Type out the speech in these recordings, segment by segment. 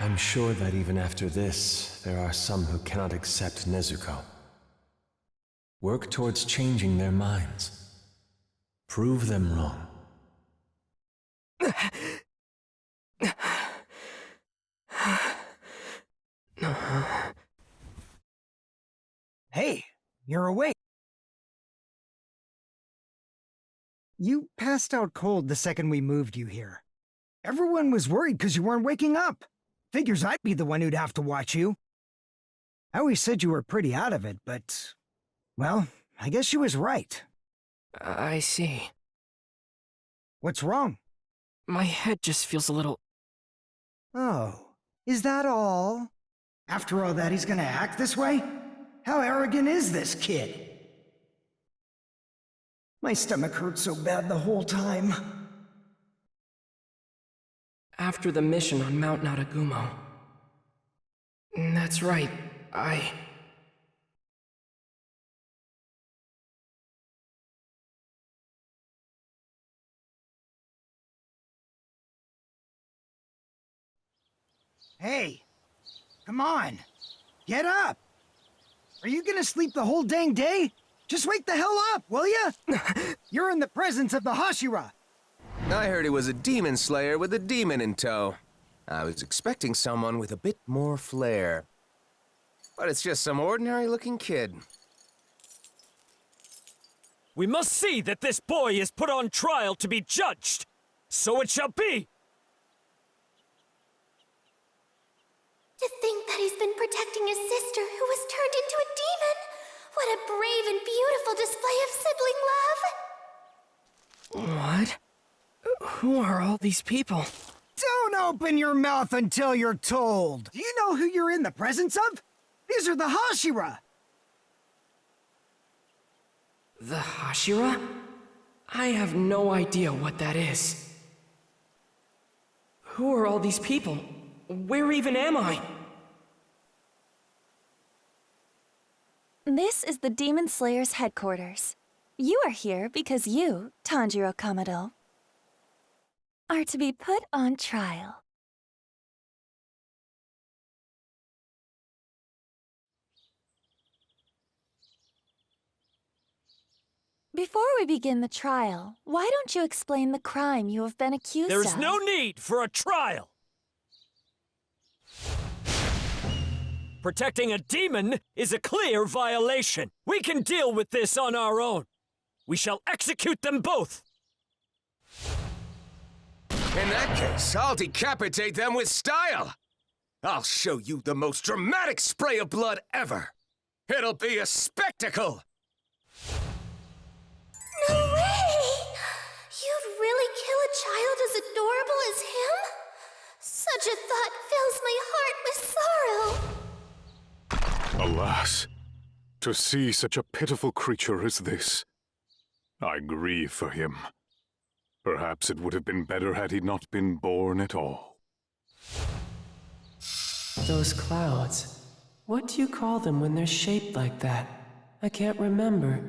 I'm sure that even after this, there are some who cannot accept Nezuko. Work towards changing their minds. Prove them wrong. Hey, you're awake. You passed out cold the second we moved you here. Everyone was worried because you weren't waking up. Figures I'd be the one who'd have to watch you. I always said you were pretty out of it, but... well, I guess she was right. I see. What's wrong? My head just feels a little... Oh, is that all? After all that, he's gonna act this way? How arrogant is this kid? My stomach hurt so bad the whole time. After the mission on Mount Naragumo. That's right, Hey, come on. Get up. Are you gonna sleep the whole dang day? Just wake the hell up, will ya? You're in the presence of the Hashira. I heard he was a demon slayer with a demon in tow. I was expecting someone with a bit more flair. But it's just some ordinary-looking kid. We must see that this boy is put on trial to be judged. So it shall be. To think that he's been protecting his sister who was turned into a demon. What a brave and beautiful display of sibling love. What? Who are all these people? Don't open your mouth until you're told. Do you know who you're in the presence of? These are the Hashira. The Hashira? I have no idea what that is. Who are all these people? Where even am I? This is the Demon Slayer's headquarters. You are here because you, Tanjiro Kamado, are to be put on trial. Before we begin the trial, why don't you explain the crime you have been accused of? There's no need for a trial. Protecting a demon is a clear violation. We can deal with this on our own. We shall execute them both. In that case, I'll decapitate them with style. I'll show you the most dramatic spray of blood ever. It'll be a spectacle. No way! You'd really kill a child as adorable as him? Such a thought fills my heart with sorrow. Alas, to see such a pitiful creature as this, I grieve for him. Perhaps it would have been better had he not been born at all. Those clouds. What do you call them when they're shaped like that? I can't remember.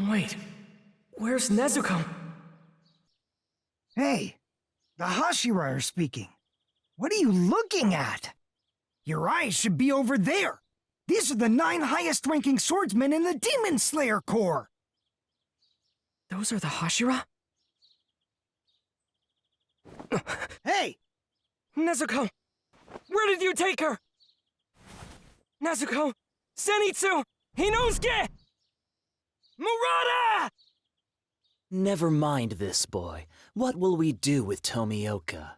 Wait, where's Nezuko? Hey, the Hashira are speaking. What are you looking at? Your eyes should be over there. These are the 9 highest-ranking swordsmen in the Demon Slayer Corps. Those are the Hashira? Hey! Nezuko! Where did you take her? Nezuko! Zenitsu! Hinosuke! Murata! Never mind this, boy. What will we do with Tomioka?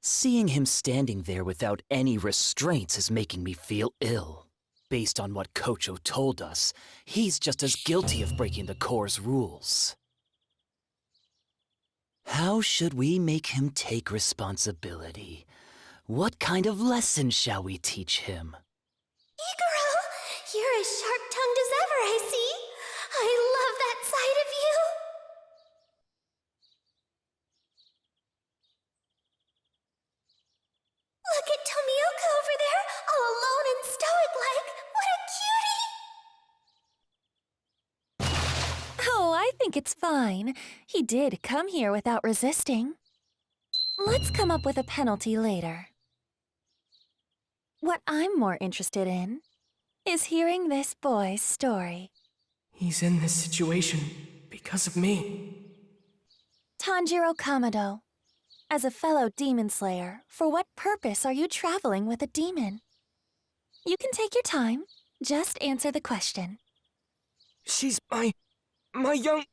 Seeing him standing there without any restraints is making me feel ill. Based on what Kocho told us, he's just as guilty of breaking the Corps' rules. How should we make him take responsibility? What kind of lesson shall we teach him? Iguro, you're as sharp-tongued as ever, I see. I love that side of you. Look at Tomioka over there, all alone and stoic-like. What a cutie! Oh, I think think it's fine. He did come here without resisting. Let's come up with a penalty later. What I'm more interested in is hearing this boy's story. He's in this situation because of me. Tanjiro Kamado, as a fellow demon slayer, for what purpose are you traveling with a demon? You can take your time. Just answer the question. She's my young...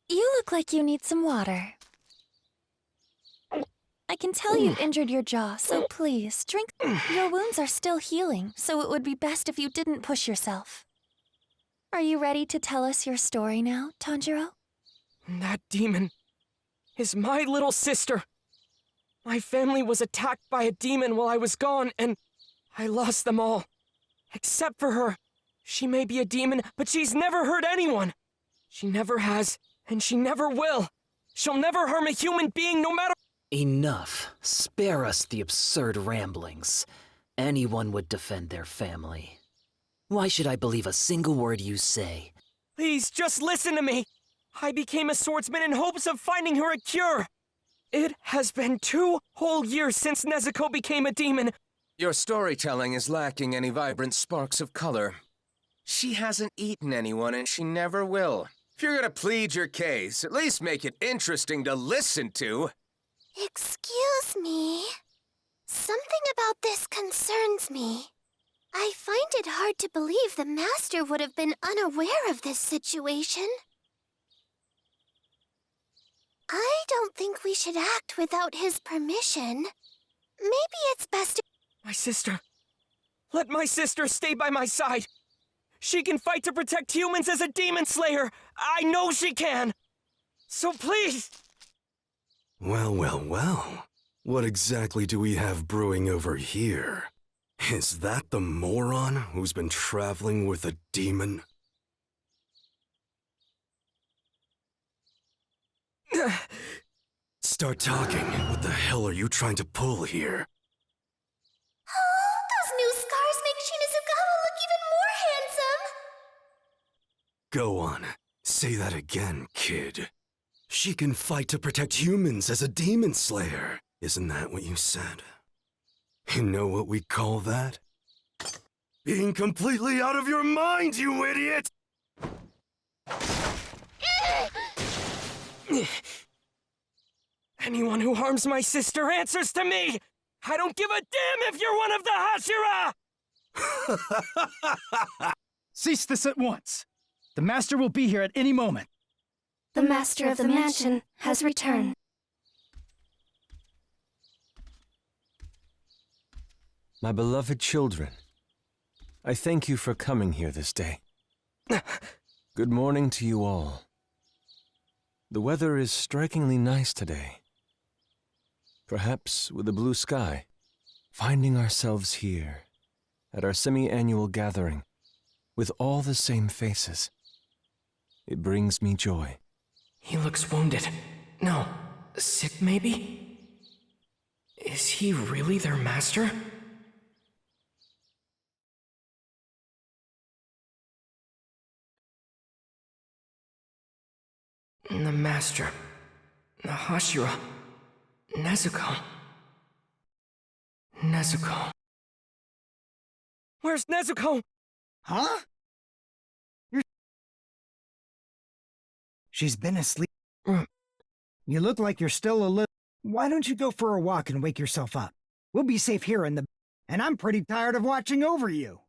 You look like you need some water. I can tell you've injured your jaw, so please, drink. Your wounds are still healing, so it would be best if you didn't push yourself. Are you ready to tell us your story now, Tanjiro? That demon is my little sister. My family was attacked by a demon while I was gone, and I lost them all. Except for her. She may be a demon, but she's never hurt anyone. She never has, and she never will. She'll never harm a human being, no matter— Enough. Spare us the absurd ramblings. Anyone would defend their family. Why should I believe a single word you say? Please, just listen to me. I became a swordsman in hopes of finding her a cure. It has been 2 whole years since Nezuko became a demon. Your storytelling is lacking any vibrant sparks of color. She hasn't eaten anyone, and she never will. If you're gonna plead your case, at least make it interesting to listen to. Excuse me. Something about this concerns me. I find it hard to believe the Master would have been unaware of this situation. I don't think we should act without his permission. Maybe it's best to— My sister. Let my sister stay by my side. She can fight to protect humans as a demon slayer. I know she can. So please. Well, well, well. What exactly do we have brewing over here? Is that the moron who's been traveling with a demon? Start talking. What the hell are you trying to pull here? Oh, those new scars make Shinazugawa look even more handsome. Go on. Say that again, kid. She can fight to protect humans as a demon slayer. Isn't that what you said? You know what we call that? Being completely out of your mind, you idiot! Anyone who harms my sister answers to me! I don't give a damn if you're one of the Hashira! Cease this at once. The Master will be here at any moment. The Master of the Mansion has returned. My beloved children, I thank you for coming here this day. Good morning to you all. The weather is strikingly nice today. Perhaps with a blue sky, finding ourselves here at our semi-annual gathering with all the same faces. It brings me joy. He looks wounded. No, sick maybe? Is he really their master? The master. The Hashira. Nezuko. Nezuko. Where's Nezuko? Huh? She's been asleep. You look like you're still a little... Why don't you go for a walk and wake yourself up? We'll be safe here in the... And I'm pretty tired of watching over you.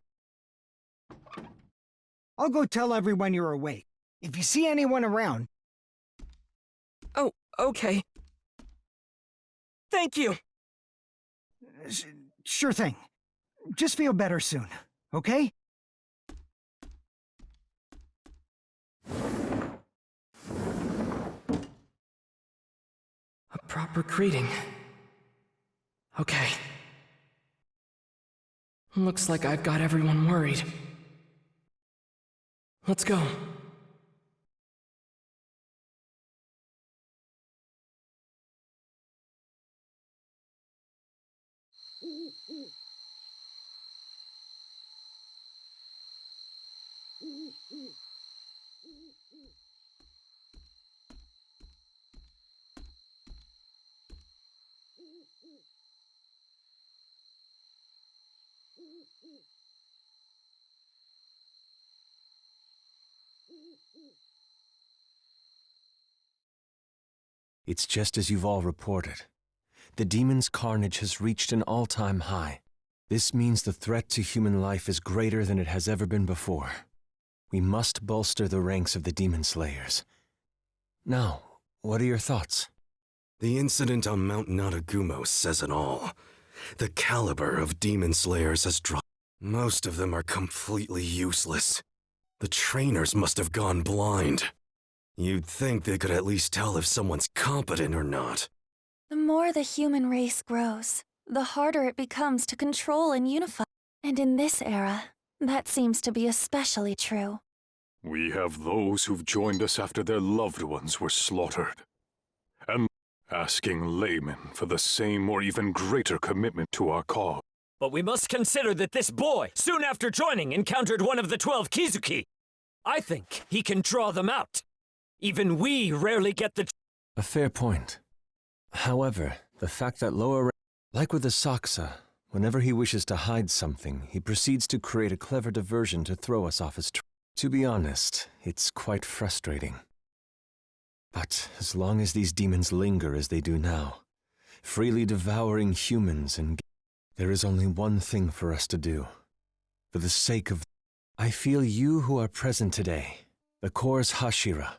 I'll go tell everyone you're awake. If you see anyone around... Oh, okay. Thank you. Sure thing. Just feel better soon, okay? A proper greeting. Okay. Looks like I've got everyone worried. Let's go. It's just as you've all reported. The demon's carnage has reached an all-time high. This means the threat to human life is greater than it has ever been before. We must bolster the ranks of the demon slayers. Now, what are your thoughts? The incident on Mount Natagumo says it all. The caliber of demon slayers has dropped. Most of them are completely useless. The trainers must have gone blind. You'd think they could at least tell if someone's competent or not. The more the human race grows, the harder it becomes to control and unify. And in this era, that seems to be especially true. We have those who've joined us after their loved ones were slaughtered. And asking laymen for the same or even greater commitment to our cause. But we must consider that this boy, soon after joining, encountered one of the 12 Kizuki. I think he can draw them out. Even we rarely get the... A fair point. However, the fact that like with the Saksa, whenever he wishes to hide something, he proceeds to create a clever diversion to throw us off his track. To be honest, it's quite frustrating. But as long as these demons linger as they do now, freely devouring humans there is only one thing for us to do. For the sake of... I feel you who are present today, the Corps Hashira,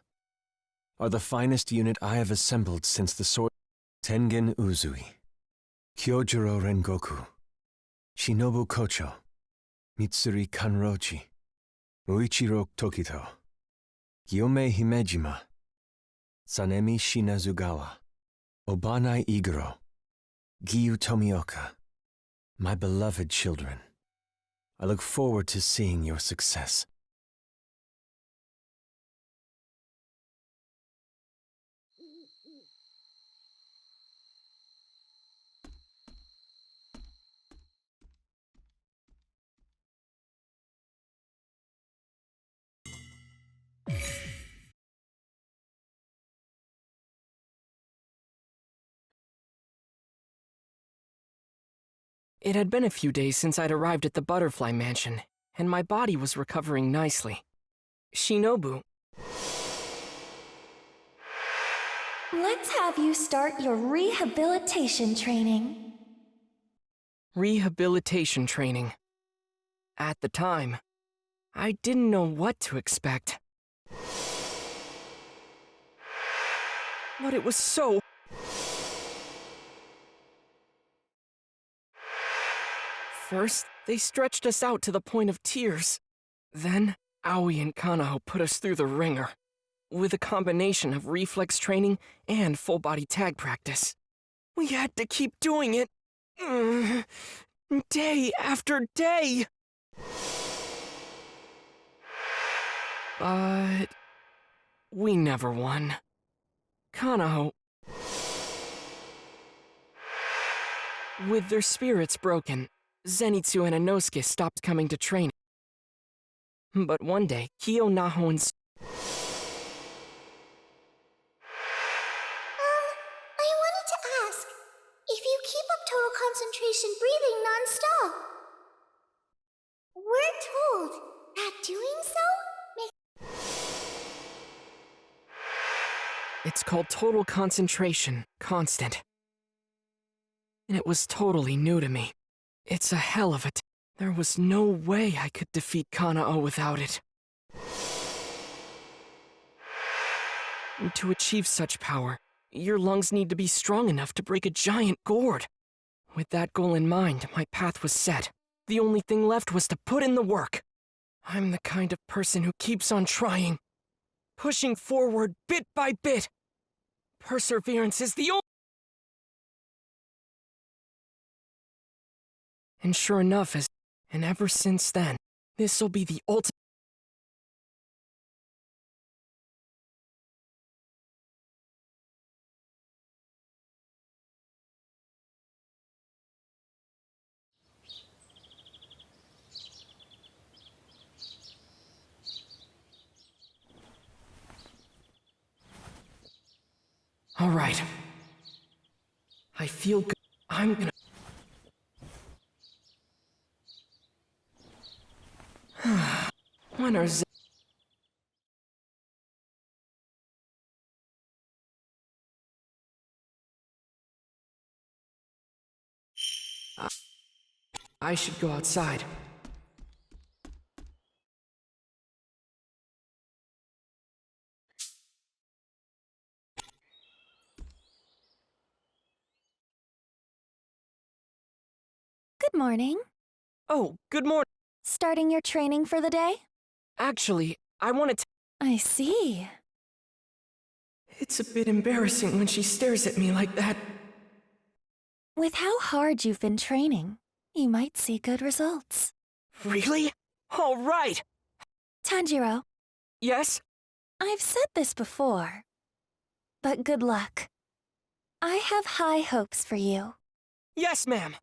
are the finest unit I have assembled since the sword... Tengen Uzui, Kyojuro Rengoku, Shinobu Kocho, Mitsuri Kanrochi, Muichiro Tokito, Gyome Himejima, Sanemi Shinazugawa, Obanai Iguro, Giyu Tomioka, my beloved children. I look forward to seeing your success. It had been a few days since I'd arrived at the Butterfly Mansion, and my body was recovering nicely. Shinobu. Let's have you start your rehabilitation training. Rehabilitation training. At the time, I didn't know what to expect. But it was so... First, they stretched us out to the point of tears. Then, Aoi and Kanaho put us through the ringer, with a combination of reflex training and full-body tag practice. We had to keep doing it, day after day. But we never won. Kanaho, with their spirits broken, Zenitsu and Inosuke stopped coming to training. But one day, Kyo, Naho, and... I wanted to ask, if you keep up total concentration breathing non-stop, we're told that doing so makes... It's called total concentration, constant. And it was totally new to me. It's a hell of a... There was no way I could defeat Kanao without it. And to achieve such power, your lungs need to be strong enough to break a giant gourd. With that goal in mind, my path was set. The only thing left was to put in the work. I'm the kind of person who keeps on trying, pushing forward bit by bit. Perseverance is the only... And sure enough, and ever since then, this'll be the ultimate... right. I feel good. I'm gonna... When are I should go outside. Good morning. Oh, good morning. Starting your training for the day? Actually, I wanted to... I see. It's a bit embarrassing when she stares at me like that. With how hard you've been training, you might see good results. Really? All right. Tanjiro, Yes? I've said this before, but good luck. I have high hopes for you. Yes, ma'am.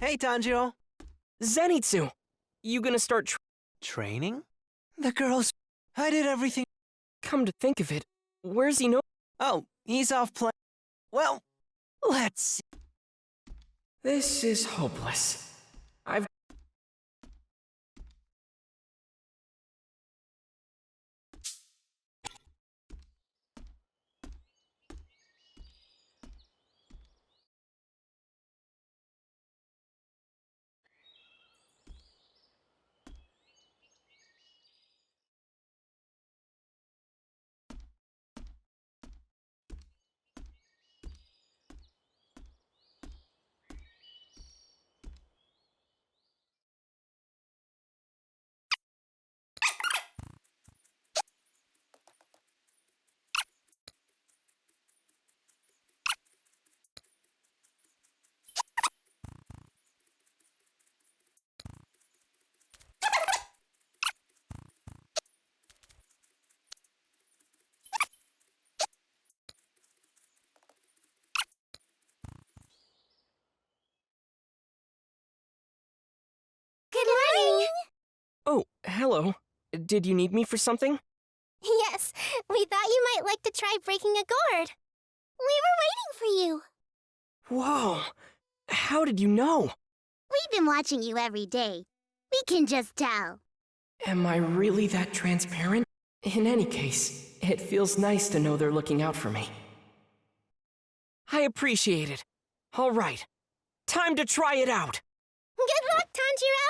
Hey, Tanjiro. Zenitsu, you gonna start Training? The girls... I did everything... Come to think of it, where's Ino? Oh, he's off playing... Well, let's see. This is hopeless. I've... Good morning! Oh, hello. Did you need me for something? Yes, we thought you might like to try breaking a gourd. We were waiting for you. Whoa. How did you know? We've been watching you every day. We can just tell. Am I really that transparent? In any case, it feels nice to know they're looking out for me. I appreciate it. All right. Time to try it out. Good luck, Tanjiro!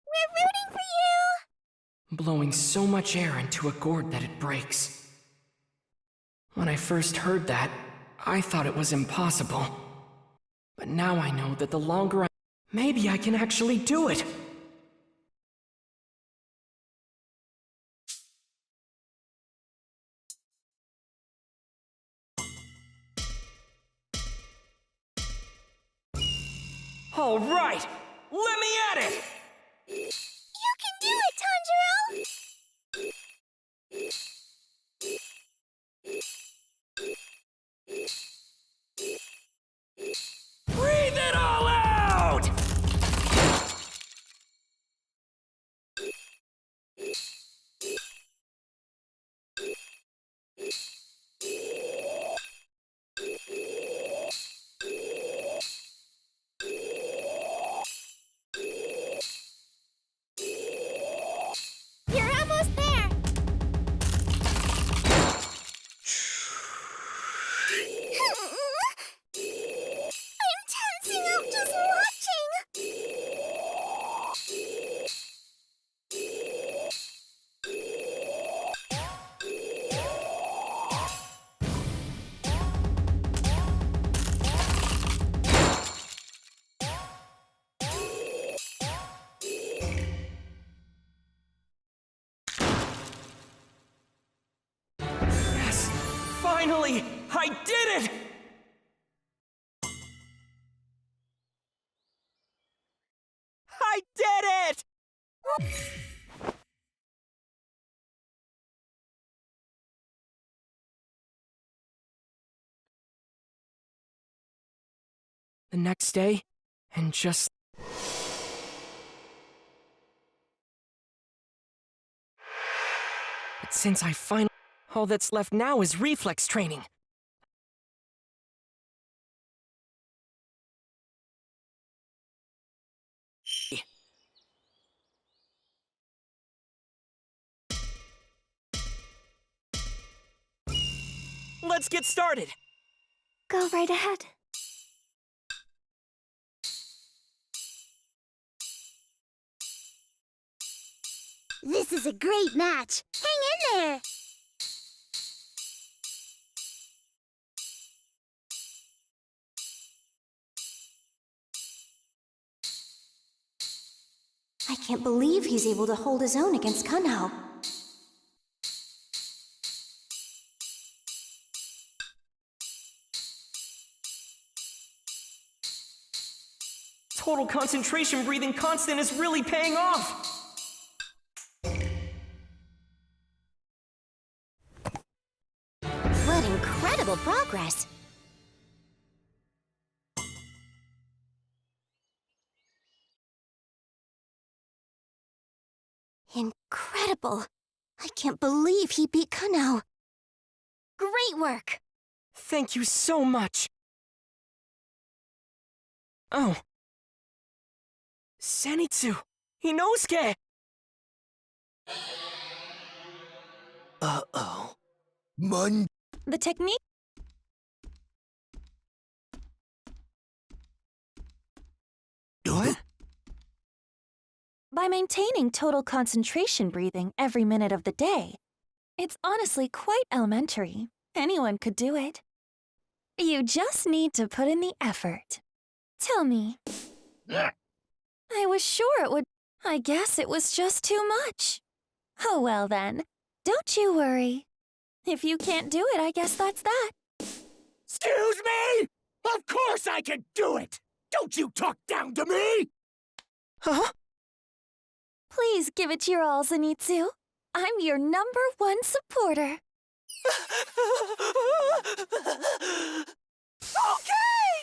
We're rooting for you! Blowing so much air into a gourd that it breaks. When I first heard that, I thought it was impossible. But now I know that the longer I... Maybe I can actually do it! All right! Let me at it! You can do it, Tanjiro! Breathe it all out! You're almost there! I'm tensing up just watching! Yes! Finally! I did it! I did it! the next day, and just... But since I finally... All that's left now is reflex training. Let's get started! Go right ahead. This is a great match. Hang in there! I can't believe he's able to hold his own against Kunhao. Total concentration breathing constant is really paying off! What incredible progress! Incredible! I can't believe he beat Kunhao. Great work! Thank you so much! Oh. Zenitsu! Inosuke! Uh-oh. The technique. What? By maintaining total concentration breathing every minute of the day, it's honestly quite elementary. Anyone could do it. You just need to put in the effort. Tell me. I was sure it would. I guess it was just too much. Oh well then. Don't you worry. If you can't do it, I guess that's that. Excuse me? Of course I can do it! Don't you talk down to me! Huh? Please give it your all, Zenitsu. I'm your #1 supporter. Okay!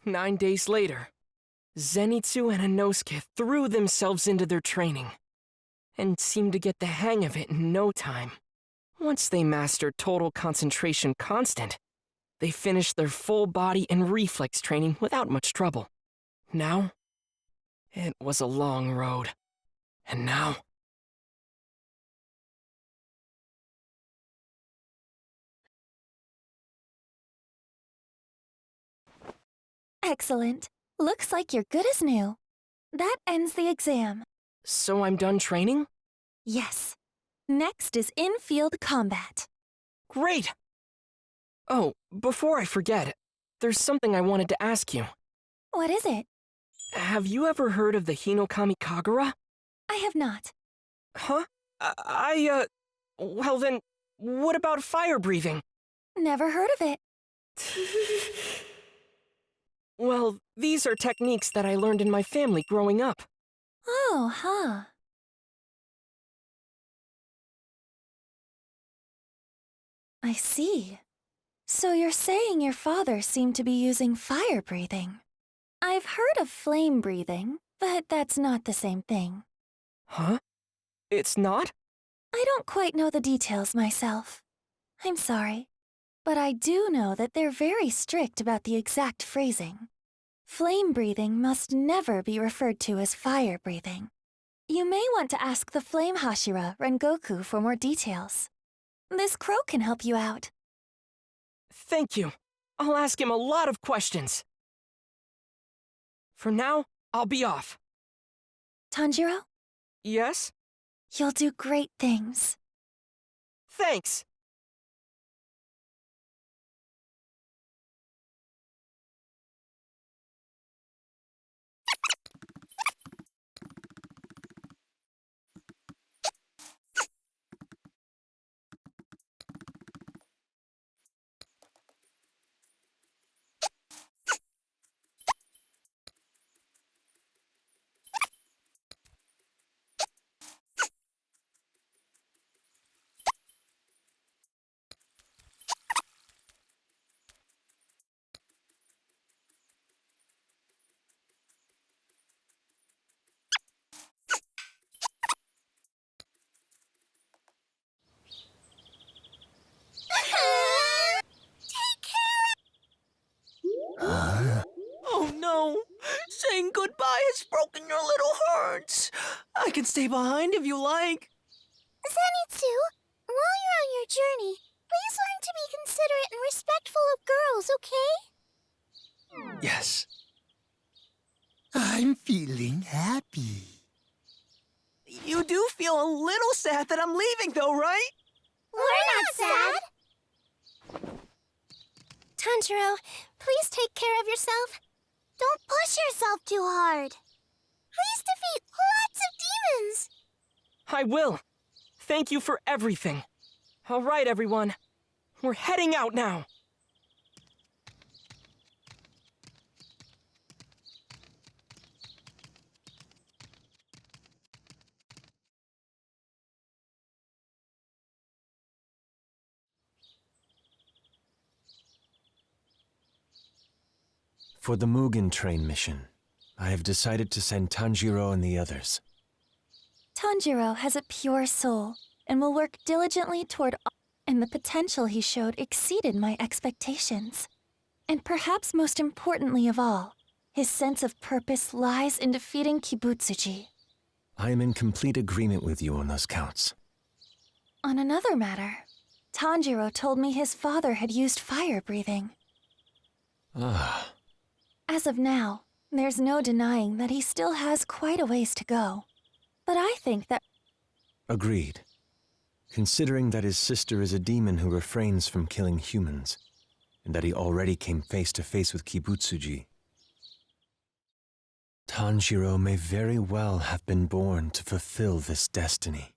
9 days later, Zenitsu and Inosuke threw themselves into their training and seemed to get the hang of it in no time. Once they mastered total concentration constant, they finished their full body and reflex training without much trouble. Now, it was a long road. And now... Excellent. Looks like you're good as new. That ends the exam. So I'm done training? Yes. Next is in-field combat. Great! Oh, before I forget, there's something I wanted to ask you. What is it? Have you ever heard of the Hinokami Kagura? I have not. Huh? Well then, what about fire breathing? Never heard of it. Well, these are techniques that I learned in my family growing up. Oh, huh. I see. So you're saying your father seemed to be using fire breathing. I've heard of flame breathing, but that's not the same thing. Huh? It's not? I don't quite know the details myself. I'm sorry. But I do know that they're very strict about the exact phrasing. Flame breathing must never be referred to as fire breathing. You may want to ask the Flame Hashira, Rengoku, for more details. This crow can help you out. Thank you. I'll ask him a lot of questions. For now, I'll be off. Tanjiro, Yes? you'll do great things. Thanks! saying goodbye has broken your little hearts. I can stay behind if you like. Zenitsu, while you're on your journey, please learn to be considerate and respectful of girls, okay? Yes. I'm feeling happy. You do feel a little sad that I'm leaving, though, right? We're not sad. Tanjiro, please take care of yourself. Don't push yourself too hard. Please defeat lots of demons. I will. Thank you for everything. All right, everyone. We're heading out now. For the Mugen Train mission, I have decided to send Tanjiro and the others. Tanjiro has a pure soul and will work diligently toward all, and the potential he showed exceeded my expectations. And perhaps most importantly of all, his sense of purpose lies in defeating Kibutsuji. I am in complete agreement with you on those counts. On another matter, Tanjiro told me his father had used fire breathing. Ah. As of now, there's no denying that he still has quite a ways to go. But I think that... Agreed. Considering that his sister is a demon who refrains from killing humans, and that he already came face to face with Kibutsuji, Tanjiro may very well have been born to fulfill this destiny.